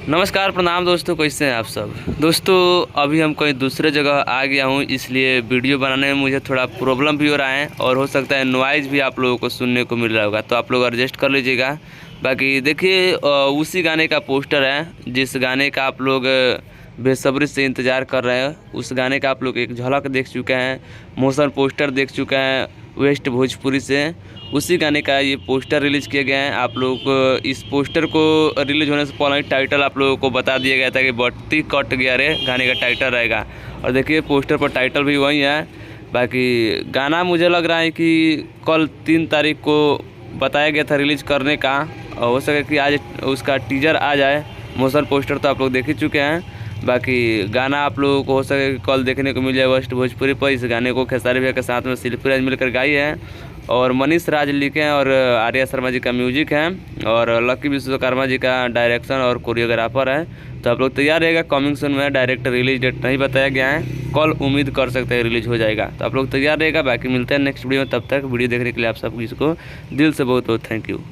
नमस्कार प्रणाम दोस्तों, कैसे हैं आप सब। दोस्तों अभी हम कोई दूसरे जगह आ गया हूं, इसलिए वीडियो बनाने में मुझे थोड़ा प्रॉब्लम भी हो रहा है और हो सकता है नॉइज़ भी आप लोगों को सुनने को मिल रहा होगा, तो आप लोग एडजस्ट कर लीजिएगा। बाकी देखिए उसी गाने का पोस्टर है जिस गाने का आप लोग बेसब्री से इंतज़ार कर रहे हैं। उस गाने का आप लोग एक झलक देख चुके हैं, मोशन पोस्टर देख चुके हैं वेस्ट भोजपुरी से। उसी गाने का ये पोस्टर रिलीज़ किया गया है। आप लोग इस पोस्टर को रिलीज होने से पहले टाइटल आप लोगों को बता दिया गया था कि बत्ती कट गया रे गाने का टाइटल रहेगा, और देखिए पोस्टर पर टाइटल भी वही है। बाकी गाना मुझे लग रहा है कि कल 3 तारीख को बताया गया था रिलीज़ करने का, और हो सके कि आज उसका टीजर आ जाए। मोशन पोस्टर तो आप लोग देख ही चुके हैं। बाकी गाना आप लोगों को हो सके कल देखने को मिल जाए वेस्ट भोजपुरी पर। इस गाने को खेसारी भैया के साथ में शिल्पी राज मिलकर गाई है, और मनीष राज लिखे हैं, और आर्या शर्मा जी का म्यूजिक है, और लकी विश्वकर्मा जी का डायरेक्शन और कोरियोग्राफर है। तो आप लोग तैयार रहेगा, कमिंग सून में। डायरेक्ट रिलीज डेट नहीं बताया गया है, कल उम्मीद कर सकते हैं रिलीज हो जाएगा। तो आप लोग तैयार रहेगा। बाकी मिलते हैं नेक्स्ट वीडियो में, तब तक वीडियो देखने के लिए आप सब को दिल से बहुत बहुत थैंक यू।